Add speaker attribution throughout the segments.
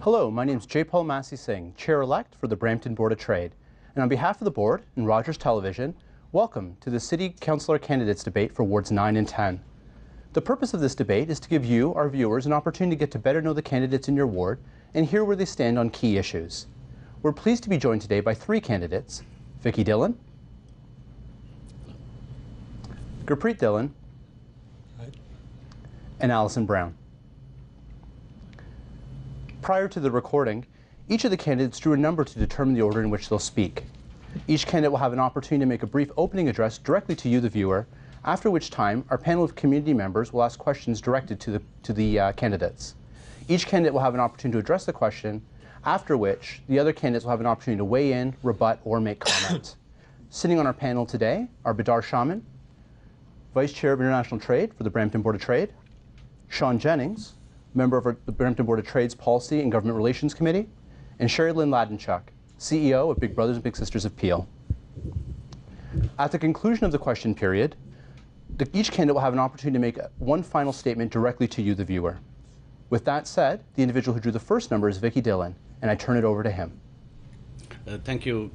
Speaker 1: Hello, my name is J. Paul Massey Singh, Chair-elect for the Brampton Board of Trade. And on behalf of the Board and Rogers Television, welcome to the City Councillor Candidates Debate for Wards 9 and 10. The purpose of this debate is to give you, our viewers, an opportunity to get to better know the candidates in your ward and hear where they stand on key issues. We're pleased to be joined today by three candidates: Vicky Dhillon, Gurpreet Singh, and Alison Brown. Prior to the recording, each of the candidates drew a number to determine the order in which they'll speak. Each candidate will have an opportunity to make a brief opening address directly to you, the viewer, after which time our panel of community members will ask questions directed to the candidates. Each candidate will have an opportunity to address the question, after which the other candidates will have an opportunity to weigh in, rebut, or make comment. Sitting on our panel today are Badar Shaman, Vice Chair of International Trade for the Brampton Board of Trade, Sean Jennings, member of the Brampton Board of Trade's Policy and Government Relations Committee, and Sherry Lynn Ladenchuk, CEO of Big Brothers and Big Sisters of Peel. At the conclusion of the question period, each candidate will have an opportunity to make one final statement directly to you, the viewer. With that said, the individual who drew the first number is Vicky Dhillon, and I turn it over to him.
Speaker 2: Thank you.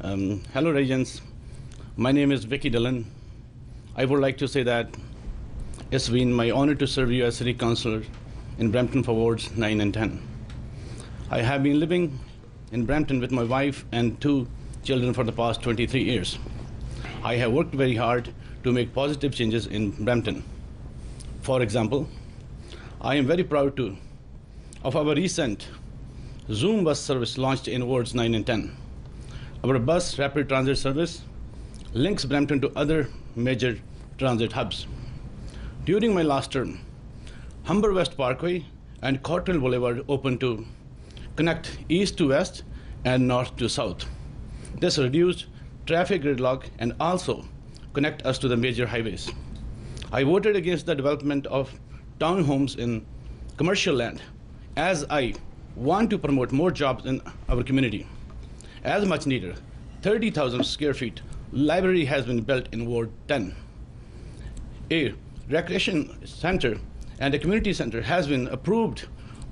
Speaker 2: Hello, Regents. My name is Vicky Dhillon. I would like to say that it's been my honor to serve you as City Councillor in Brampton for Wards 9 and 10. I have been living in Brampton with my wife and two children for the past 23 years. I have worked very hard to make positive changes in Brampton. For example, I am very proud of our recent Zoom bus service launched in Wards 9 and 10. Our bus rapid transit service links Brampton to other major transit hubs. During my last term, Humber West Parkway and Cottrell Boulevard opened to connect east to west and north to south. This reduced traffic gridlock and also connect us to the major highways. I voted against the development of townhomes in commercial land, as I want to promote more jobs in our community. As much needed, 30,000 square feet library has been built in Ward 10. A recreation center and a community center has been approved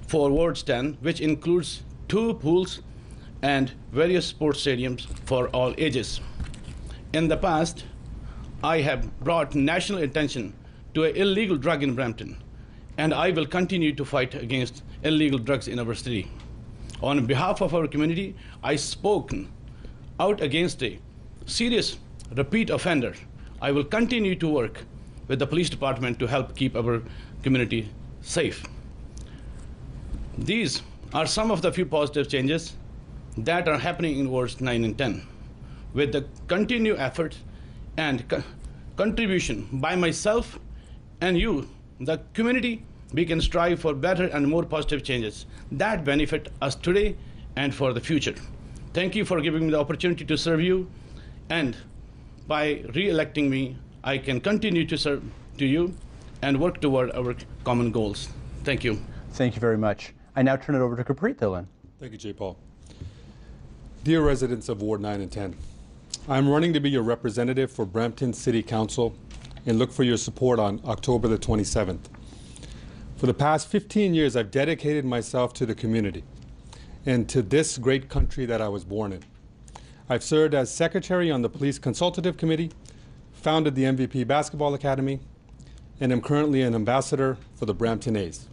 Speaker 2: for Wards 10, which includes 2 pools and various sports stadiums for all ages. In the past, I have brought national attention to an illegal drug in Brampton, and I will continue to fight against illegal drugs in our city. On behalf of our community, I spoke out against a serious repeat offender. I will continue to work with the police department to help keep our community safe. These are some of the few positive changes that are happening in Wards 9 and 10. With the continued effort and contribution by myself and you, the community, we can strive for better and more positive changes that benefit us today and for the future. Thank you for giving me the opportunity to serve you, and by re-electing me, I can continue to serve to you and work toward our common goals. Thank you.
Speaker 1: Thank you very much. I now turn it over to Gurpreet Singh.
Speaker 3: Thank you, J. Paul. Dear residents of Ward 9 and 10, I'm running to be your representative for Brampton City Council and look for your support on October the 27th. For the past 15 years, I've dedicated myself to the community and to this great country that I was born in. I've served as secretary on the Police Consultative Committee, founded the MVP Basketball Academy, and am currently an ambassador for the Brampton A's.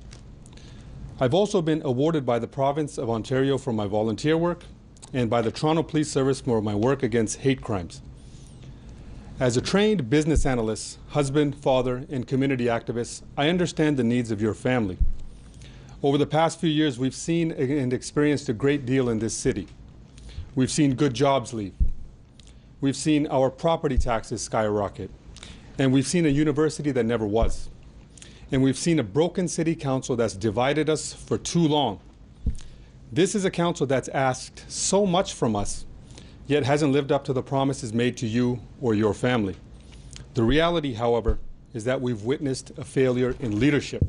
Speaker 3: I've also been awarded by the province of Ontario for my volunteer work and by the Toronto Police Service for my work against hate crimes. As a trained business analyst, husband, father, and community activist, I understand the needs of your family. Over the past few years, we've seen and experienced a great deal in this city. We've seen good jobs leave. We've seen our property taxes skyrocket. And we've seen a university that never was. And we've seen a broken city council that's divided us for too long. This is a council that's asked so much from us, yet hasn't lived up to the promises made to you or your family. The reality, however, is that we've witnessed a failure in leadership.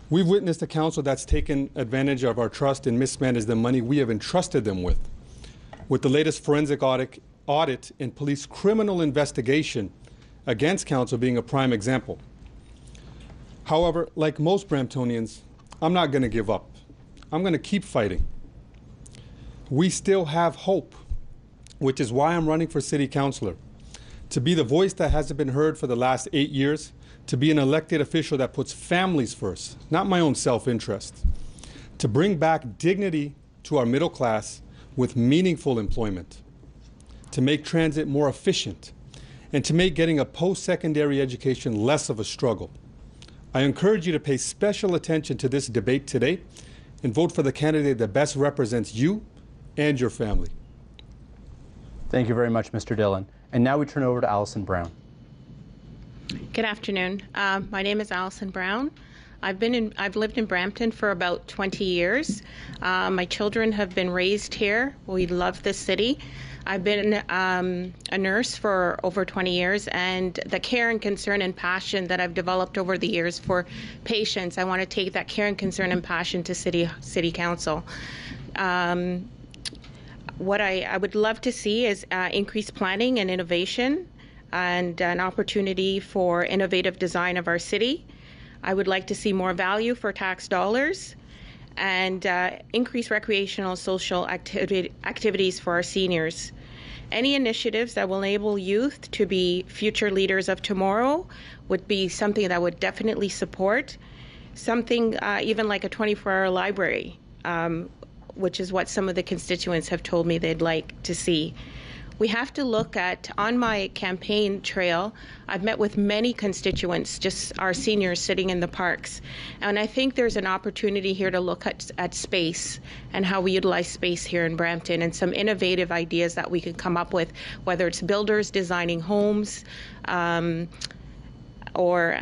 Speaker 3: We've witnessed a council that's taken advantage of our trust and mismanaged the money we have entrusted them with the latest forensic audit and police criminal investigation against council being a prime example. However, like most Bramptonians, I'm not going to give up. I'm going to keep fighting. We still have hope, which is why I'm running for city councilor. To be the voice that hasn't been heard for the last 8 years, to be an elected official that puts families first, not my own self-interest, to bring back dignity to our middle class with meaningful employment, to make transit more efficient, and to make getting a post-secondary education less of a struggle. I encourage you to pay special attention to this debate today and vote for the candidate that best represents you and your family.
Speaker 1: Thank you very much, Mr. Dhillon. And now we turn over to Allison Brown.
Speaker 4: Good afternoon. My name is Allison Brown. I've lived in Brampton for about 20 years. My children have been raised here. We love this city. I've been a nurse for over 20 years, and the care and concern and passion that I've developed over the years for patients, I want to take that care and concern and passion to City Council. What I would love to see is increased planning and innovation and an opportunity for innovative design of our city. I would like to see more value for tax dollars and increase recreational social activities for our seniors. Any initiatives that will enable youth to be future leaders of tomorrow would be something that I would definitely support. Something even like a 24-hour library, which is what some of the constituents have told me they'd like to see. We have to look at, on my campaign trail, I've met with many constituents, just our seniors sitting in the parks. And I think there's an opportunity here to look at space and how we utilize space here in Brampton and some innovative ideas that we could come up with, whether it's builders designing homes or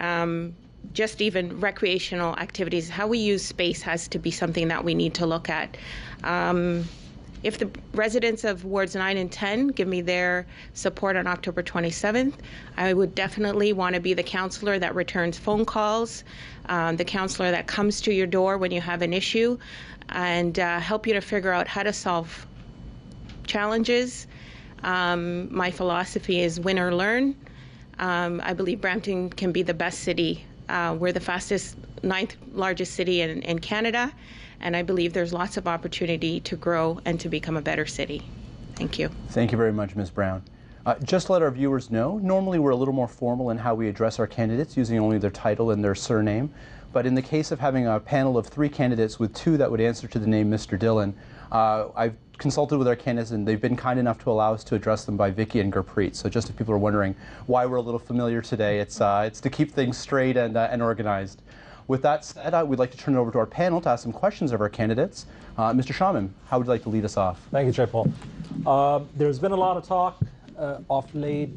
Speaker 4: just even recreational activities. How we use space has to be something that we need to look at. If the residents of Wards 9 and 10 give me their support on October 27th, I would definitely want to be the counselor that returns phone calls, the counselor that comes to your door when you have an issue, and help you to figure out how to solve challenges. My philosophy is win or learn. I believe Brampton can be the best city. We're the fastest, 9th largest city in Canada. And I believe there's lots of opportunity to grow and to become a better city. Thank you.
Speaker 1: Thank you very much, Ms. Brown. Just to let our viewers know, normally we're a little more formal in how we address our candidates, using only their title and their surname. But in the case of having a panel of 3 candidates with 2 that would answer to the name Mr. Dhillon, I've consulted with our candidates and they've been kind enough to allow us to address them by Vicky and Gurpreet. So just if people are wondering why we're a little familiar today, it's to keep things straight and organized. With that said, we'd like to turn it over to our panel to ask some questions of our candidates. Mr. Shaman, how would you like to lead us off?
Speaker 5: Thank you, Jay Paul. There's been a lot of talk off late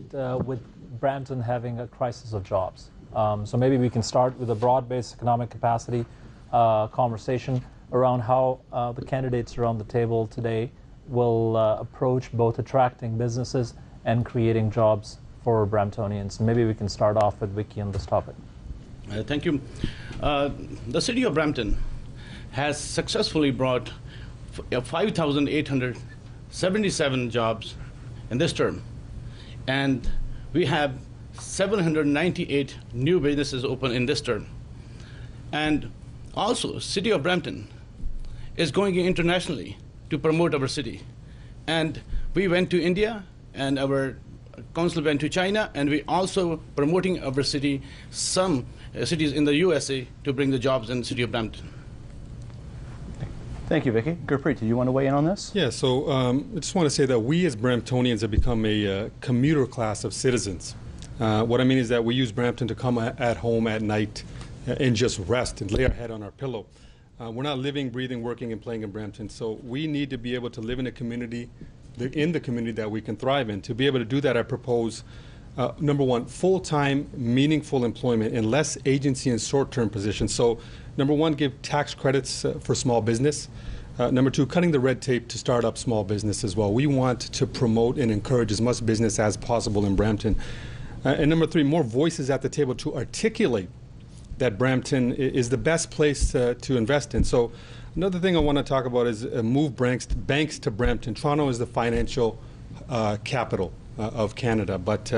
Speaker 5: with Brampton having a crisis of jobs. So maybe we can start with a broad-based economic capacity conversation around how the candidates around the table today will approach both attracting businesses and creating jobs for Bramptonians. Maybe we can start off with Vicky on this topic.
Speaker 2: Thank you. The city of Brampton has successfully brought 5,877 jobs in this term. And we have 798 new businesses open in this term. And also, city of Brampton is going internationally to promote our city. And we went to India, and our council went to China, and we also promoting our city, some cities in the USA, to bring the jobs in the city of Brampton.
Speaker 1: Thank you, Vicky. Gurpreet, do you want to weigh in on this?
Speaker 3: Yeah, so I just want to say that we as Bramptonians have become a commuter class of citizens. What I mean is that we use Brampton to come at home at night and just rest and lay our head on our pillow. We're not living, breathing, working, and playing in Brampton, so we need to be able to live in a community, that we can thrive in. To be able to do that, I propose number 1, full-time, meaningful employment and less agency and short-term positions. So, number 1, give tax credits for small business. Number 2, cutting the red tape to start up small business as well. We want to promote and encourage as much business as possible in Brampton. And number 3, more voices at the table to articulate that Brampton is the best place to invest in. So, another thing I want to talk about is move banks to Brampton. Toronto is the financial capital of Canada, but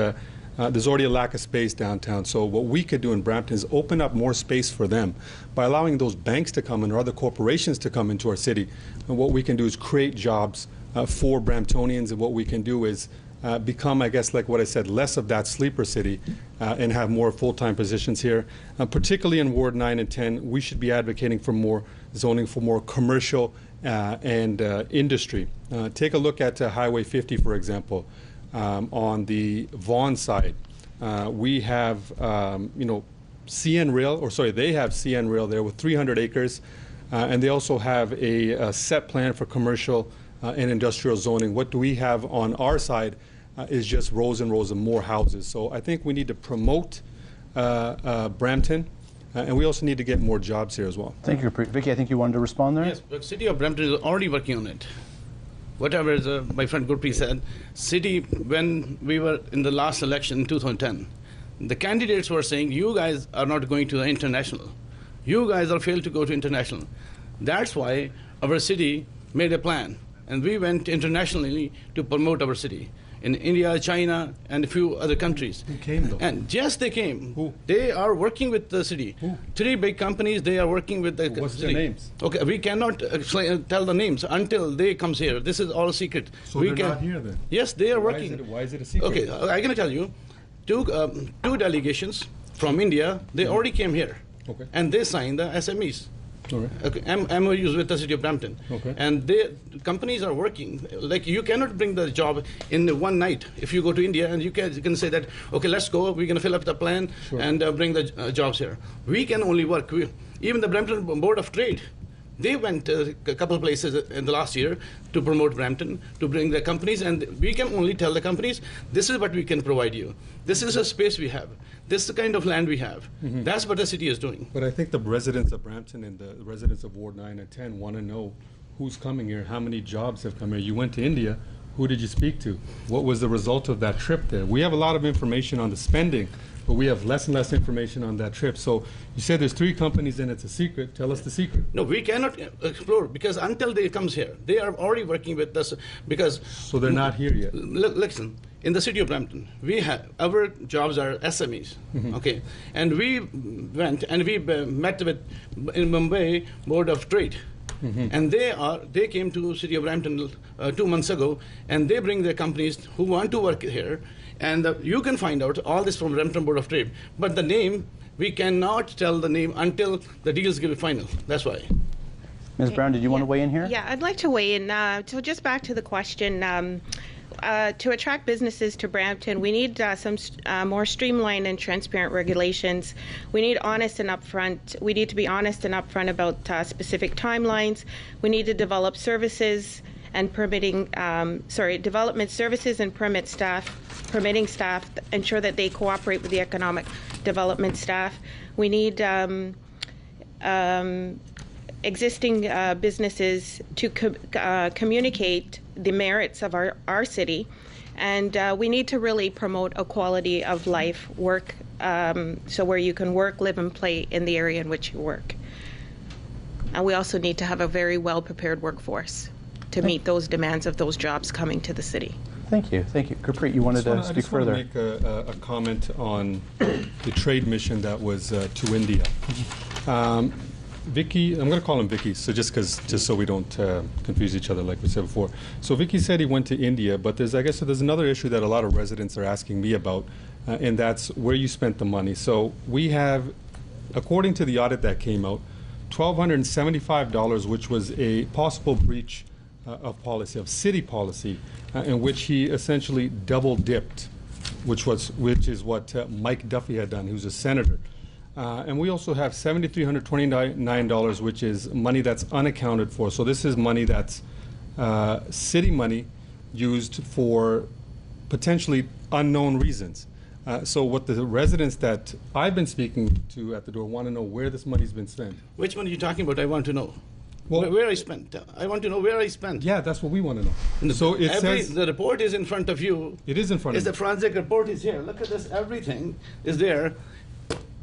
Speaker 3: There's already a lack of space downtown. So what we could do in Brampton is open up more space for them by allowing those banks to come in or other corporations to come into our city. And what we can do is create jobs for Bramptonians, and what we can do is become, I guess, like what I said, less of that sleeper city and have more full-time positions here. Particularly in Ward 9 and 10, we should be advocating for more zoning for more commercial and industry. Take a look at Highway 50, for example. On the Vaughan side, we have, CN Rail, or sorry, they have CN Rail there with 300 acres, and they also have a set plan for commercial and industrial zoning. What do we have on our side is just rows and rows of more houses. So I think we need to promote Brampton, and we also need to get more jobs here as well.
Speaker 1: Thank you, Gurpreet. Vicky, I think you wanted to respond there?
Speaker 2: Yes, the city of Brampton is already working on it. Whatever my friend Gurpreet said, city, when we were in the last election in 2010, the candidates were saying, you guys are not going to the international. You guys are failed to go to international. That's why our city made a plan, and we went internationally to promote our city. In India, China, and a few other countries.
Speaker 3: Who came though?
Speaker 2: And yes, they came.
Speaker 3: Who?
Speaker 2: They are working with the city.
Speaker 3: Who?
Speaker 2: 3 big companies, they are working with the
Speaker 3: What's
Speaker 2: city.
Speaker 3: their names?
Speaker 2: Okay, we cannot tell the names until they comes here. This is all secret.
Speaker 3: So
Speaker 2: we
Speaker 3: they're not here then?
Speaker 2: Yes, they are working.
Speaker 3: Why is it a secret?
Speaker 2: Okay, I'm going to tell you, two delegations from India, they already came here.
Speaker 3: Okay.
Speaker 2: And they signed the SMEs.
Speaker 3: Okay.
Speaker 2: Okay, MOUs with the city of Brampton.
Speaker 3: Okay.
Speaker 2: And companies are working. Like, you cannot bring the job in one night. If you go to India and you can say that, okay, let's go, we're going to fill up the plan and bring the jobs here. We can only work. Even the Brampton Board of Trade, they went a couple of places in the last year to promote Brampton, to bring the companies, and we can only tell the companies, this is what we can provide you. This is a space we have. This is the kind of land we have. Mm-hmm. That's what the city is doing.
Speaker 3: But I think the residents of Brampton and the residents of Ward 9 and 10 want to know who's coming here, how many jobs have come here. You went to India. Who did you speak to? What was the result of that trip there? We have a lot of information on the spending, but we have less and less information on that trip. So you said there's 3 companies and it's a secret. Tell us the secret.
Speaker 2: No, we cannot explore, because until they comes here, they are already working with us. Because
Speaker 3: so they're not here yet.
Speaker 2: Listen, in the city of Brampton, we have our jobs are SMEs, okay, and we went and we met with in Mumbai Board of Trade. And they came to city of Brampton 2 months ago, and they bring their companies who want to work here, and you can find out all this from Brampton Board of Trade. But the name, we cannot tell the name until the deals give a final. That's why.
Speaker 1: Ms. Brown, did you want to weigh in here?
Speaker 4: Yeah, I'd like to weigh in. So just back to the question, to attract businesses to Brampton, we need some more streamlined and transparent regulations. We need honest and upfront. We need to be honest and upfront about specific timelines. We need to develop services and development services and permitting staff, ensure that they cooperate with the economic development staff. We need existing businesses to communicate the merits of our city, and we need to really promote a quality of life, work, so where you can work, live, and play in the area in which you work. And we also need to have a very well-prepared workforce to meet those demands of those jobs coming to the city.
Speaker 1: Thank you. Thank you. Gurpreet, you wanted to speak further.
Speaker 3: I just want to make a comment on the trade mission that was to India. Vicky, I'm going to call him Vicky, so just so we don't confuse each other like we said before. So Vicky said he went to India, but there's another issue that a lot of residents are asking me about, and that's where you spent the money. So we have, according to the audit that came out, $1,275, which was a possible breach of policy, of city policy, in which he essentially double dipped, which is what Mike Duffy had done, who's a senator. And we also have $7,329, which is money that's unaccounted for. So this is money that's city money used for potentially unknown reasons. So what the residents that I've been speaking to at the door want to know where this money's been spent.
Speaker 2: Which one are you talking about? I want to know.
Speaker 3: Well,
Speaker 2: where I spent. I want to know where I spent.
Speaker 3: Yeah, that's what we want to know. So it says
Speaker 2: the report is in front of you.
Speaker 3: It is in front of you.
Speaker 2: The forensic report is here. Look at this. Everything is there.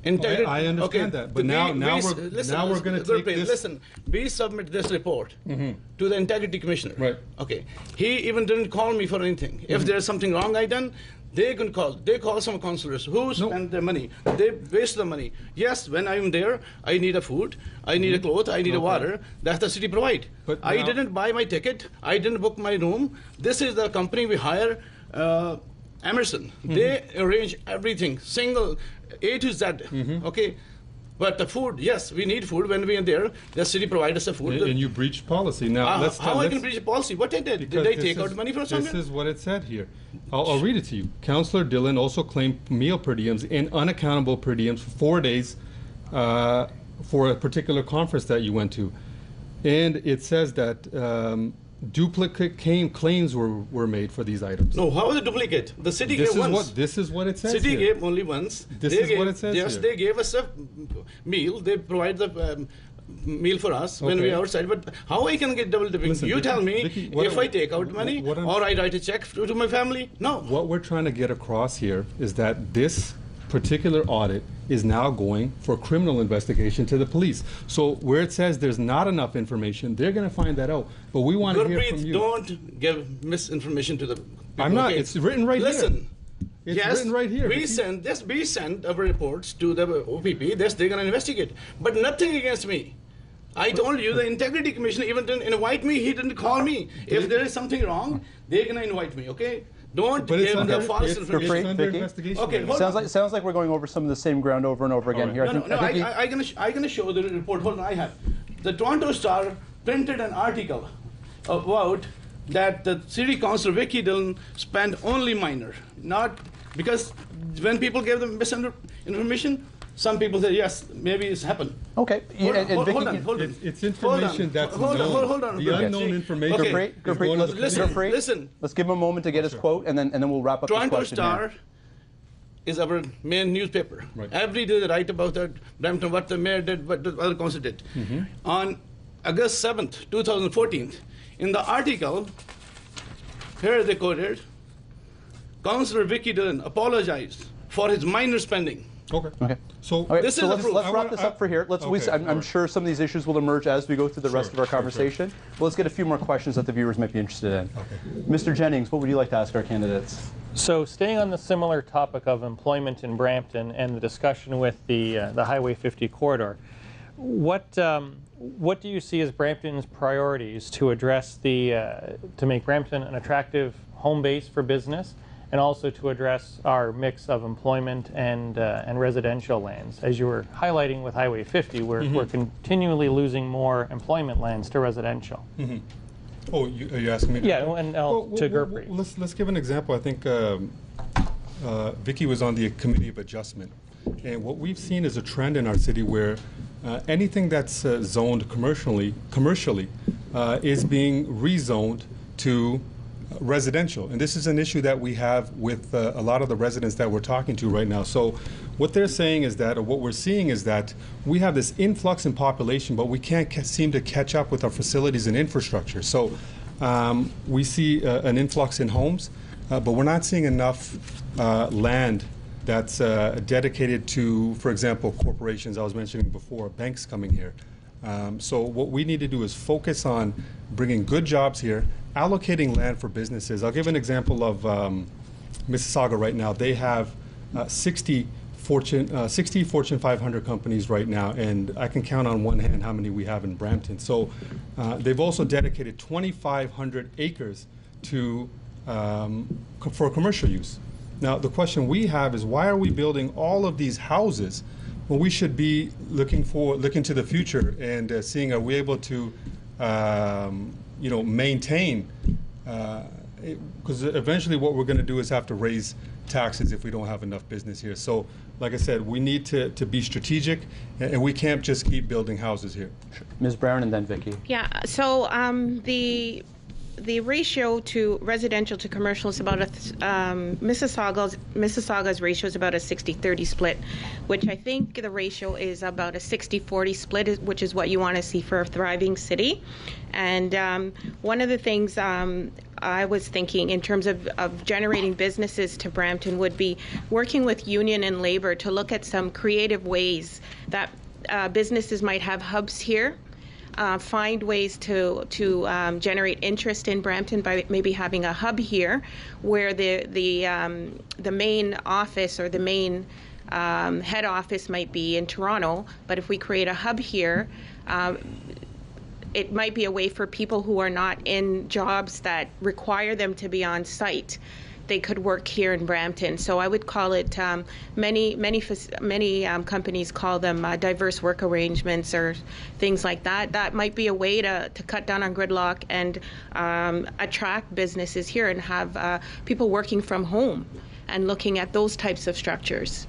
Speaker 3: I understand that, but now we're going to take this.
Speaker 2: Listen, we submit this report to the integrity commissioner.
Speaker 3: Right.
Speaker 2: Okay. He even didn't call me for anything. If there's something wrong I done, They call some councillors who spend their money. They waste the money. Yes, when I'm there, I need a food, I need a cloth, I need a water. That's the city provide. But I didn't buy my ticket. I didn't book my room. This is the company we hire, Emerson. They arrange everything, single A to Z. Okay. But the food, yes, we need food when we are there. The city provides us the food.
Speaker 3: And you breached policy. Now,
Speaker 2: how I can breach a policy? What I did? Did they take out money from somewhere?
Speaker 3: This is what it said here. I'll read it to you. Councillor Dhillon also claimed meal per diems and unaccountable per diems for 4 days for a particular conference that you went to. And it says that duplicate claims were made for these items.
Speaker 2: No, how is it duplicate? The city gave once.
Speaker 3: This is what it says
Speaker 2: City
Speaker 3: here.
Speaker 2: gave only once.
Speaker 3: This is what it says
Speaker 2: Yes,
Speaker 3: here.
Speaker 2: they gave us a meal. They provide the meal for us when we are outside. But how I can get double dipping?
Speaker 3: Listen,
Speaker 2: You tell me
Speaker 3: Vicky,
Speaker 2: if I take out money or I write a check to my family. No.
Speaker 3: What we're trying to get across here is that this particular audit is now going for criminal investigation to the police. So where it says there's not enough information, they're going to find that out. But we want to hear from
Speaker 2: Gurpreet,
Speaker 3: you.
Speaker 2: don't give misinformation to the people.
Speaker 3: I'm not.
Speaker 2: Okay?
Speaker 3: It's written right here.
Speaker 2: Listen.
Speaker 3: It's
Speaker 2: yes,
Speaker 3: written right here.
Speaker 2: We send our reports to the OPP. They're going to investigate. But nothing against me. I told you the Integrity Commission even didn't invite me. He didn't call me. If there is something wrong, they're going to invite me. Okay. Don't give the false information.
Speaker 3: It's under
Speaker 1: Vicky?
Speaker 3: investigation.
Speaker 2: Okay,
Speaker 3: right
Speaker 2: hold
Speaker 3: now.
Speaker 1: Sounds like we're going over some of the same ground over and over again here.
Speaker 2: I'm gonna show the report. Hold on, I have. The Toronto Star printed an article about that the City Council Vicky Dhillon spent only minor, not because when people gave them misinformation, some people say yes, maybe it's happened.
Speaker 1: Okay.
Speaker 2: Hold on.
Speaker 3: It's information that's known.
Speaker 2: Hold on.
Speaker 3: The unknown information.
Speaker 2: Okay.
Speaker 3: is going to the
Speaker 1: Gurpreet,
Speaker 2: listen.
Speaker 1: Let's give him a moment to get his quote, and then we'll wrap up
Speaker 2: Toronto
Speaker 1: this question
Speaker 2: Star
Speaker 1: here.
Speaker 2: is our main newspaper.
Speaker 3: Right.
Speaker 2: Every day they write about that Brampton, what the mayor did, what the other council did. On August 7th, 2014, in the article, here they quoted, Councillor Vicky Dhillon apologized for his minor spending.
Speaker 3: Okay. So
Speaker 2: This is
Speaker 1: let's
Speaker 2: the proof.
Speaker 1: wrap this up for here. I'm sure some of these issues will emerge as we go through the rest of our conversation. Well, let's get a few more questions that the viewers might be interested in. Mr. Jennings, what would you like to ask our candidates?
Speaker 6: So staying on the similar topic of employment in Brampton and the discussion with the Highway 50 corridor, what do you see as Brampton's priorities to address to make Brampton an attractive home base for business, and also to address our mix of employment and residential lands? As you were highlighting with Highway 50, we're continually losing more employment lands to residential.
Speaker 3: Oh, are you asking me?
Speaker 6: Yeah, and to Gurpreet.
Speaker 3: Let's give an example. I think Vicky was on the Committee of Adjustment, and what we've seen is a trend in our city where anything that's zoned commercially is being rezoned to residential. And this is an issue that we have with a lot of the residents that we're talking to right now. So what they're saying is that, or what we're seeing is that we have this influx in population, but we can't seem to catch up with our facilities and infrastructure. So we see an influx in homes, but we're not seeing enough land that's dedicated to, for example, corporations I was mentioning before, banks coming here. So what we need to do is focus on bringing good jobs here, allocating land for businesses. I'll give an example of Mississauga right now. They have 60 Fortune 500 companies right now, and I can count on one hand how many we have in Brampton. So they've also dedicated 2,500 acres to for commercial use. Now the question we have is, why are we building all of these houses? Well, we should be looking to the future and seeing, are we able to maintain, because eventually what we're going to do is have to raise taxes if we don't have enough business here. So like I said, we need to be strategic, and we can't just keep building houses here.
Speaker 1: Sure. Ms. Brown and then Vicky.
Speaker 4: Yeah, so the ratio to residential to commercial is about Mississauga's ratio is about a 60-30 split, which I think the ratio is about a 60-40 split, which is what you want to see for a thriving city. And one of the things I was thinking in terms of generating businesses to Brampton would be working with union and labor to look at some creative ways that businesses might have hubs here. find ways to generate interest in Brampton by maybe having a hub here, where the main office or the main head office might be in Toronto. But if we create a hub here, it might be a way for people who are not in jobs that require them to be on site. They could work here in Brampton. So I would call it, many companies call them diverse work arrangements or things like that. That might be a way to cut down on gridlock and attract businesses here and have people working from home and looking at those types of structures.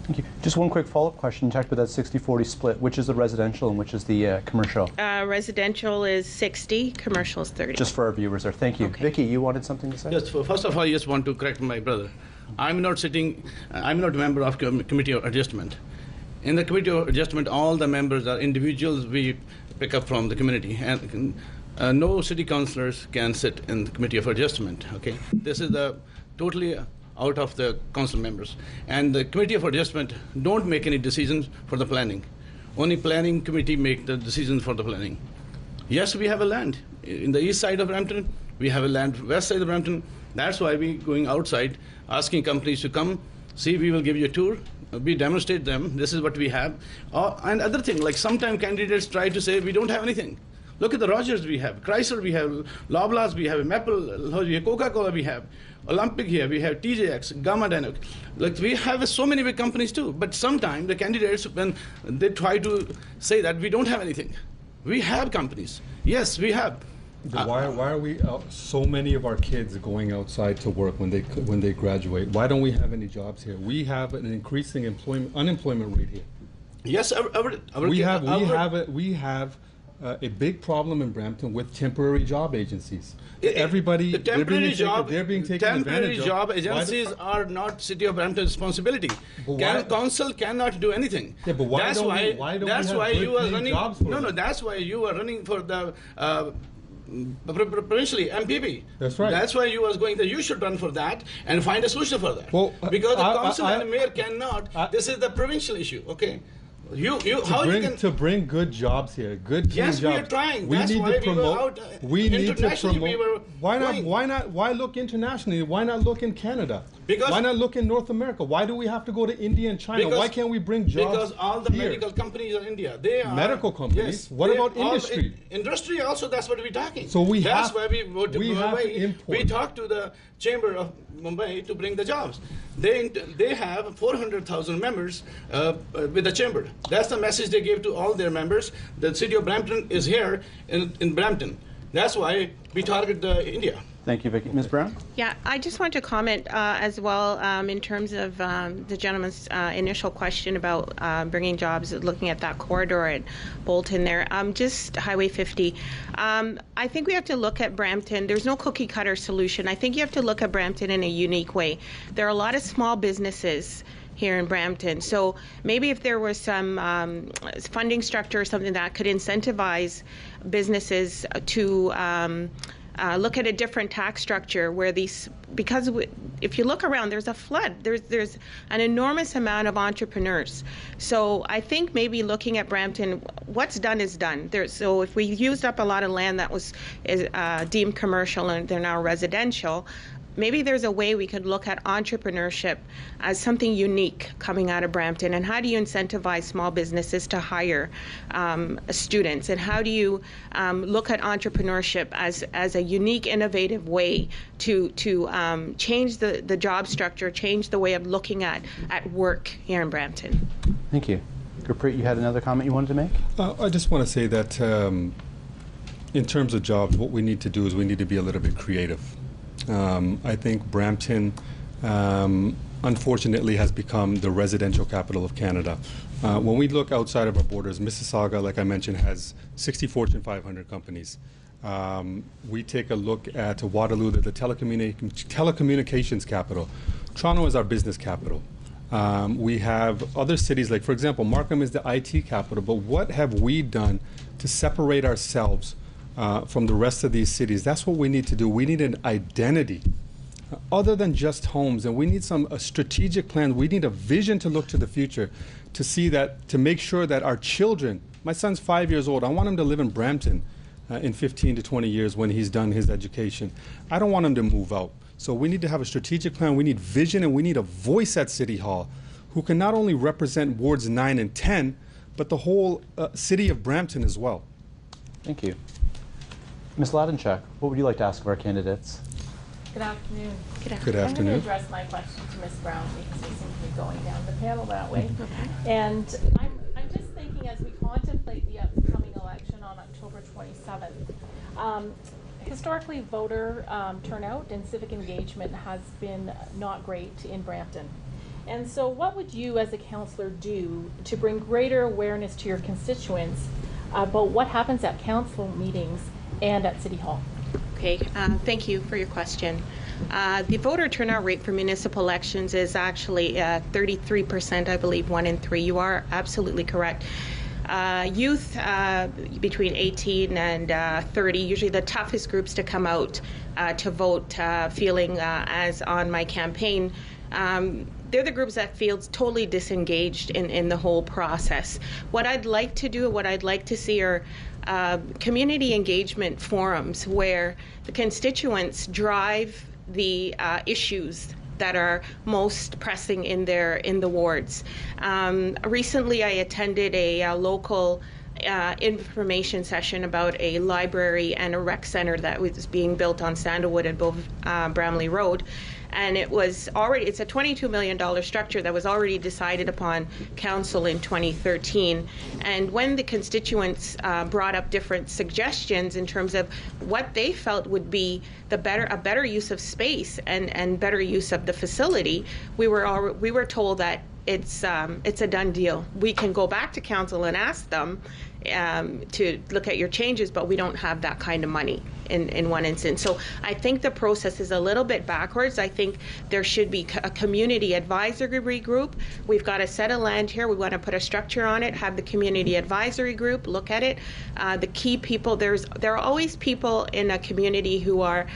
Speaker 1: Thank you. Just one quick follow-up question. You talked about that 60-40 split. Which is the residential and which is the commercial?
Speaker 4: Residential is 60, commercial is 30.
Speaker 1: Just for our viewers there. Thank you.
Speaker 4: Okay.
Speaker 1: Vicky, you wanted something to say?
Speaker 2: Yes, first of all, I just want to correct my brother. I'm not a member of Committee of Adjustment. In the Committee of Adjustment, all the members are individuals we pick up from the community. And no city councillors can sit in the Committee of Adjustment. Okay, this is totally out of the council members. And the Committee of Adjustment don't make any decisions for the planning. Only planning committee make the decisions for the planning. Yes, we have a land in the east side of Brampton. We have a land west side of Brampton. That's why we going outside, asking companies to come, see, we will give you a tour. We demonstrate them. This is what we have. And other thing, like sometimes candidates try to say we don't have anything. Look at the Rogers we have, Chrysler we have, Loblaws we have, Maple, we have Coca-Cola we have, Olympic here, we have TJX, Gamma Dynamic. Like we have so many big companies too. But sometimes the candidates, when they try to say that we don't have anything, we have companies. Yes, we have.
Speaker 3: Why are we so many of our kids going outside to work when they graduate? Why don't we have any jobs here? We have an increasing unemployment rate here.
Speaker 2: Yes,
Speaker 3: we have a big problem in Brampton with temporary job agencies.
Speaker 2: Everybody,
Speaker 3: they're being taken advantage of.
Speaker 2: Job agencies are not City of Brampton's responsibility. Council cannot do anything.
Speaker 3: Yeah, but that's why you are running.
Speaker 2: That's why you are running for the provincially MPP.
Speaker 3: That's right.
Speaker 2: That's why you was going there. You should run for that and find a solution for that.
Speaker 3: Well,
Speaker 2: because the council and mayor cannot. This is the provincial issue. Okay. To
Speaker 3: bring good jobs here, good
Speaker 2: yes,
Speaker 3: jobs.
Speaker 2: We are trying.
Speaker 3: We
Speaker 2: That's
Speaker 3: need
Speaker 2: why
Speaker 3: to promote.
Speaker 2: We need to promote.
Speaker 3: Why look internationally? Why not look in Canada? Why not look in North America? Why do we have to go to India and China? Why can't we bring jobs?
Speaker 2: Because all the
Speaker 3: here?
Speaker 2: Medical companies are in India. They are
Speaker 3: medical companies.
Speaker 2: Yes,
Speaker 3: what about industry?
Speaker 2: Industry also. That's what we're talking.
Speaker 3: So
Speaker 2: that's why we
Speaker 3: have to import.
Speaker 2: We talked to the Chamber of Mumbai to bring the jobs. They have 400,000 members with the chamber. That's the message they gave to all their members. The City of Brampton is here in Brampton. That's why we target India.
Speaker 1: Thank you, Vicky. Ms. Brown?
Speaker 4: Yeah, I just want to comment as well in terms of the gentleman's initial question about bringing jobs, looking at that corridor at Bolton there. Just Highway 50. I think we have to look at Brampton. There's no cookie cutter solution. I think you have to look at Brampton in a unique way. There are a lot of small businesses here in Brampton. So maybe if there was some funding structure or something that could incentivize businesses to look at a different tax structure where because if you look around, there's a flood. There's an enormous amount of entrepreneurs. So I think maybe looking at Brampton, what's done is done. So if we used up a lot of land that was deemed commercial and they're now residential, maybe there's a way we could look at entrepreneurship as something unique coming out of Brampton. And how do you incentivize small businesses to hire students? And how do you look at entrepreneurship as a unique, innovative way to change the job structure, change the way of looking at work here in Brampton?
Speaker 1: Thank you. Gurpreet, you had another comment you wanted to make?
Speaker 3: I just want to say that in terms of jobs, what we need to do is we need to be a little bit creative. I think Brampton, unfortunately, has become the residential capital of Canada. When we look outside of our borders, Mississauga, like I mentioned, has 60 Fortune 500 companies. We take a look at Waterloo, the telecommunications capital. Toronto is our business capital. We have other cities, like, for example, Markham is the IT capital. But what have we done to separate ourselves from the rest of these cities? That's what we need to do. We need an identity other than just homes. And we need a strategic plan. We need a vision to look to the future, to see that, to make sure that our children, my son's 5 years old, I want him to live in Brampton in 15 to 20 years when he's done his education. I don't want him to move out. So we need to have a strategic plan. We need vision, and we need a voice at City Hall who can not only represent wards 9 and 10, but the whole city of Brampton as well.
Speaker 1: Thank you. Ms. Ladenchuk, what would you like to ask of our candidates?
Speaker 7: Good afternoon.
Speaker 3: Good afternoon.
Speaker 7: I'm going to address my question to Ms. Brown because we seem to be going down the panel that way. And I'm just thinking, as we contemplate the upcoming election on October 27th, historically voter turnout and civic engagement has been not great in Brampton. And so what would you as a councillor do to bring greater awareness to your constituents about what happens at council meetings and at City Hall?
Speaker 4: Okay, thank you for your question. The voter turnout rate for municipal elections is actually 33%, I believe, 1 in 3. You are absolutely correct. Youth between 18 and 30, usually the toughest groups to come out to vote, feeling as on my campaign, they're the groups that feel totally disengaged in the whole process. What I'd like to do, what I'd like to see are community engagement forums where the constituents drive the issues that are most pressing in the wards. Recently, I attended a local information session about a library and a rec center that was being built on Sandalwood and Bramley Road. And it's a $22 million structure that was already decided upon council in 2013. And when the constituents brought up different suggestions in terms of what they felt would be a better use of space and better use of the facility, we were told that it's a done deal. We can go back to council and ask them to look at your changes, but we don't have that kind of money in one instance. So I think the process is a little bit backwards. I think there should be a community advisory group. We've got a set of land here. We want to put a structure on it, have the community advisory group look at it. The key people, there are always people in a community who are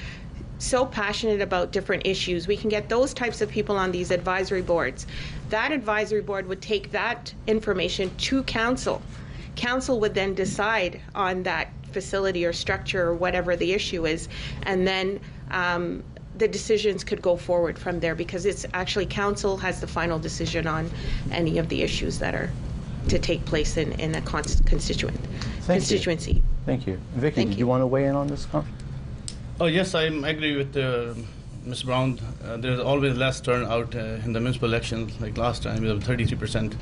Speaker 4: so passionate about different issues. We can get those types of people on these advisory boards. That advisory board would take that information to council. Council would then decide on that facility or structure or whatever the issue is, and then the decisions could go forward from there, because it's actually council has the final decision on any of the issues that are to take place in a constituency.
Speaker 1: Thank you. Vicky, did you want to weigh in on this?
Speaker 2: Oh yes, I agree with Ms. Brown. There's always less turnout in the municipal elections, like last time, it was 33%.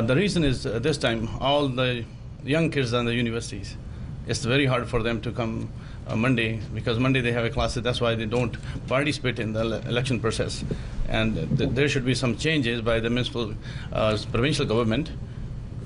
Speaker 2: The reason is this time, all the young kids are in the universities. It's very hard for them to come Monday, because Monday they have a class. That's why they don't participate in the election process. And there should be some changes by the municipal, provincial government.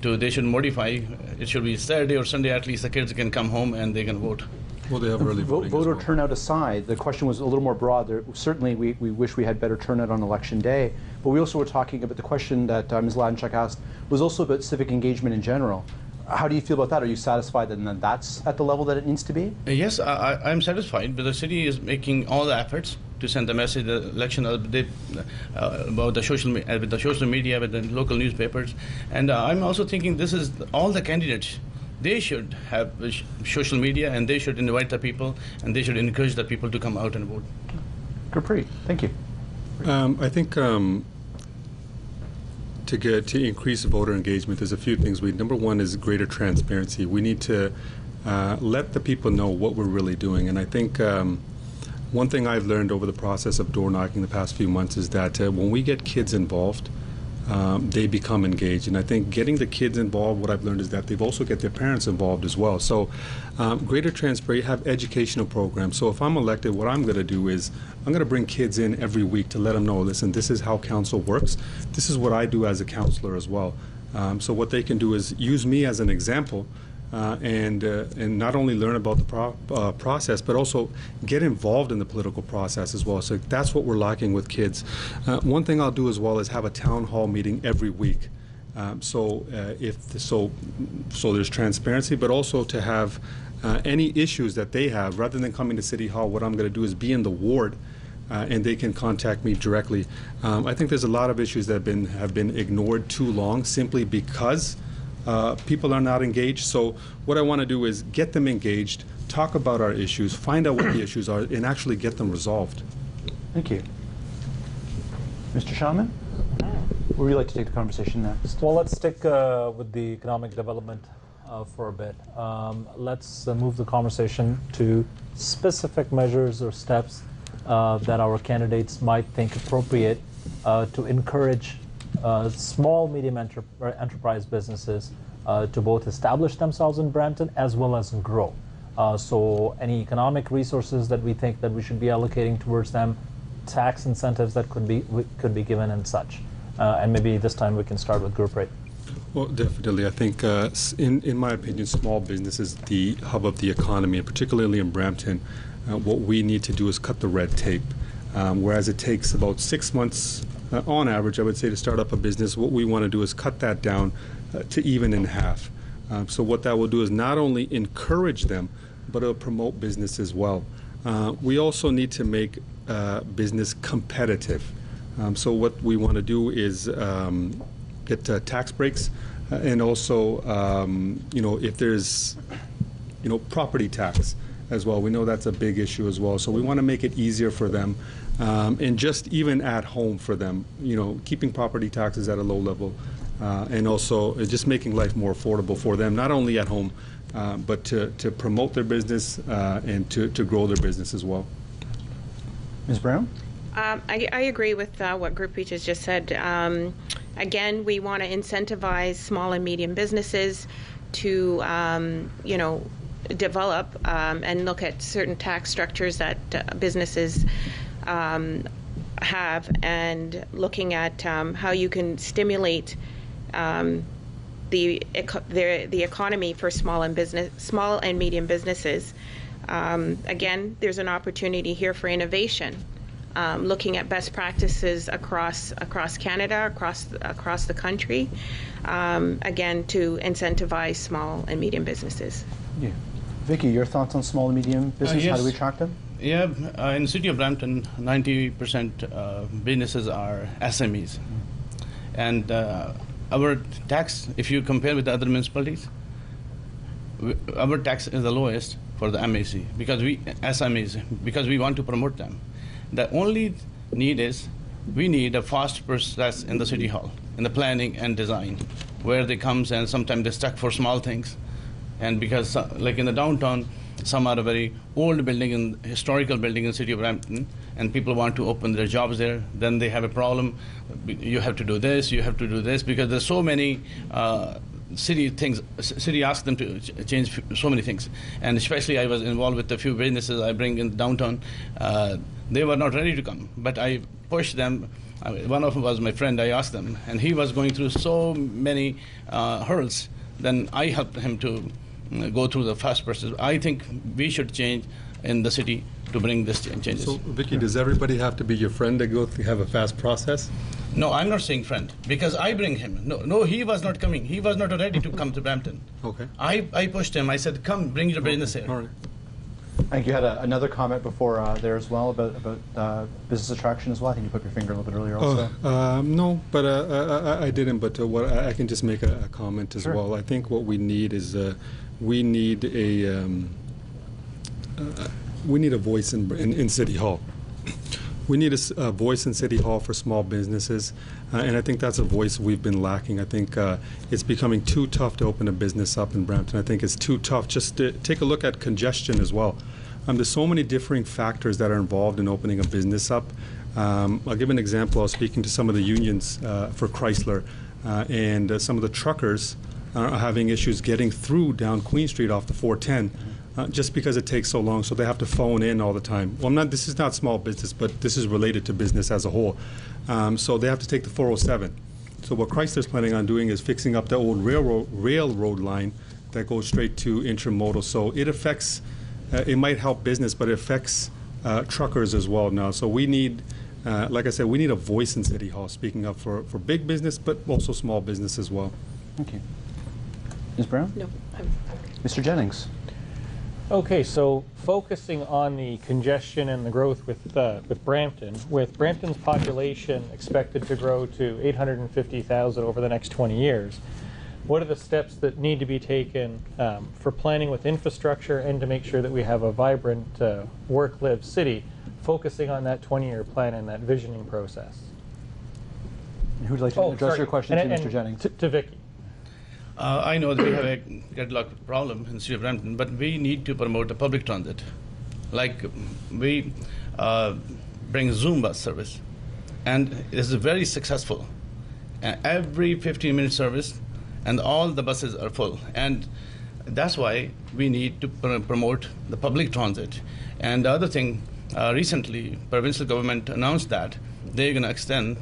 Speaker 2: They should modify. It should be Saturday or Sunday, at least the kids can come home and they can vote.
Speaker 3: Well, they have early voting.
Speaker 1: Voter turnout aside, the question was a little more broad. Certainly, we wish we had better turnout on election day, but we also were talking about the question that Ms. Ladenchuk asked was also about civic engagement in general. How do you feel about that? Are you satisfied that that's at the level that it needs to be?
Speaker 2: Yes, I'm satisfied, but the city is making all the efforts to send the message, the election about the social media, with the local newspapers. And I'm also thinking this is all the candidates. They should have social media, and they should invite the people, and they should encourage the people to come out and vote.
Speaker 1: Gurpreet, thank you.
Speaker 3: I think to increase voter engagement, there's a few things. Number one is greater transparency. We need to let the people know what we're really doing. And I think one thing I've learned over the process of door knocking the past few months is that when we get kids involved, they become engaged. And I think getting the kids involved, what I've learned is that they've also get their parents involved as well. So greater transparency, have educational programs. So if I'm elected, what I'm going to do is I'm going to bring kids in every week to let them know, listen, this is how council works. This is what I do as a councillor as well. So what they can do is use me as an example, and not only learn about the process, but also get involved in the political process as well. So that's what we're lacking with kids. One thing I'll do as well is have a town hall meeting every week. So there's transparency, but also to have any issues that they have, rather than coming to City Hall, what I'm going to do is be in the ward and they can contact me directly. I think there's a lot of issues that have been ignored too long simply because people are not engaged. So what I want to do is get them engaged, talk about our issues, find out what the issues are, and actually get them resolved.
Speaker 1: Thank you. Mr. Shaman, where would you like to take the conversation next?
Speaker 5: Well, let's stick with the economic development for a bit. Let's move the conversation to specific measures or steps that our candidates might think appropriate to encourage small, medium enterprise businesses to both establish themselves in Brampton as well as grow. So any economic resources that we think that we should be allocating towards them, tax incentives that could be given and such. And maybe this time we can start with Gurpreet.
Speaker 3: Well, definitely. I think, in my opinion, small business is the hub of the economy, and particularly in Brampton. What we need to do is cut the red tape. Whereas it takes about 6 months, on average, I would say, to start up a business, what we want to do is cut that down to even in half. So what that will do is not only encourage them, but it'll promote business as well. We also need to make business competitive. So what we want to do is get tax breaks, and also, if there's, property tax as well. We know that's a big issue as well. So we want to make it easier for them, and just even at home for them, keeping property taxes at a low level, and also just making life more affordable for them, not only at home, but to promote their business and to grow their business as well.
Speaker 1: Ms. Brown?
Speaker 4: I agree with what Gurpreet has just said. Again, we want to incentivize small and medium businesses to, develop and look at certain tax structures that businesses have, and looking at how you can stimulate the economy for small and medium businesses. Again, there's an opportunity here for innovation. Looking at best practices across Canada, across the country, again, to incentivize small and medium businesses.
Speaker 1: Yeah. Vicky, your thoughts on small and medium business?
Speaker 2: Yes.
Speaker 1: How do we attract them?
Speaker 2: Yeah, in the city of Brampton, 90% businesses are SMEs. And our tax, if you compare with the other municipalities, our tax is the lowest for the MAC, SMEs, because we want to promote them. The only need is we need a fast process in the city hall, in the planning and design, where they comes and sometimes they're stuck for small things. And because, like in the downtown, some are a very old building and historical building in the city of Brampton, and people want to open their jobs there, then they have a problem. You have to do this, you have to do this, because there's so many city asks them to change so many things. And especially I was involved with a few businesses I bring in downtown. They were not ready to come, but I pushed them. One of them was my friend. I asked them, and he was going through so many hurdles. Then I helped him to go through the fast process. I think we should change in the city to bring this changes.
Speaker 3: So, Vicky, does everybody have to be your friend to go have a fast process?
Speaker 2: No, I'm not saying friend, because I bring him. No, he was not coming. He was not ready to come to Brampton.
Speaker 3: Okay.
Speaker 2: I pushed him. I said, come, bring your business here.
Speaker 3: All right.
Speaker 1: I think you had another comment before there as well about business attraction as well. I think you put your finger a little bit earlier also.
Speaker 3: No, but I didn't. But what I can just make a comment as
Speaker 1: Sure.
Speaker 3: well. I think what we need is we need a voice in City Hall. We need a voice in City Hall for small businesses, and I think that's a voice we've been lacking. I think it's becoming too tough to open a business up in Brampton. I think it's too tough. Just to take a look at congestion as well. There's so many differing factors that are involved in opening a business up. I'll give an example. I was speaking to some of the unions for Chrysler, and some of the truckers are having issues getting through down Queen Street off the 410. Just because it takes so long, so they have to phone in all the time. Well, this is not small business, but this is related to business as a whole. So they have to take the 407. So what Chrysler's planning on doing is fixing up the old railroad line that goes straight to intermodal. So it affects, it might help business, but it affects truckers as well now. So we need, like I said, we need a voice in City Hall speaking up for big business, but also small business as well.
Speaker 1: Thank you. Ms. Brown?
Speaker 4: No.
Speaker 1: Mr. Jennings?
Speaker 6: Okay, so focusing on the congestion and the growth with Brampton's population expected to grow to 850,000 over the next 20 years, what are the steps that need to be taken for planning with infrastructure and to make sure that we have a vibrant work-live city, focusing on that 20-year plan and that visioning process?
Speaker 1: Who would like to address your question to Mr. Jennings?
Speaker 6: To Vicky.
Speaker 2: I know that we have a gridlock problem in the city of Brampton, but we need to promote the public transit. Like we bring Zoom bus service, and it is very successful. Every 15-minute service, and all the buses are full. And that's why we need to promote the public transit. And the other thing, recently, provincial government announced that they're going to extend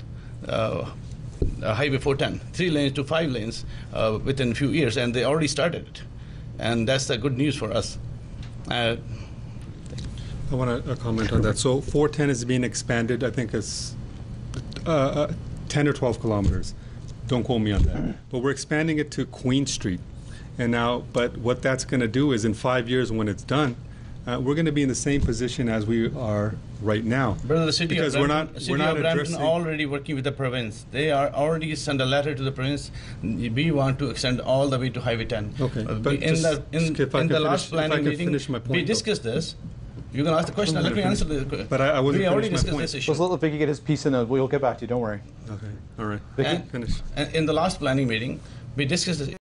Speaker 2: Highway 410, 3 lanes to 5 lanes within a few years, and they already started it. And that's the good news for us.
Speaker 3: I want to comment on that. So 410 is being expanded, I think it's 10 or 12 kilometers. Don't quote me on that. But we're expanding it to Queen Street. And now, but what that's going to do is in 5 years when it's done, we're going to be in the same position as we are right now.
Speaker 2: Brother, the city
Speaker 3: because
Speaker 2: of Brampton already working with the province. They are already sent a letter to the province. We want to extend all the way to Highway 10.
Speaker 3: Okay, but
Speaker 2: in the last planning meeting, we discussed this. You're going to ask the question. Let me answer the question.
Speaker 3: But I wasn't
Speaker 2: we already
Speaker 3: finished
Speaker 2: discussed
Speaker 3: my
Speaker 2: this
Speaker 3: point.
Speaker 2: issue.
Speaker 1: Let's let Vicky get his piece in. We'll get back to you. Don't worry.
Speaker 3: Okay, all right.
Speaker 1: Vicky?
Speaker 3: Finish.
Speaker 2: And in the last planning meeting, we discussed this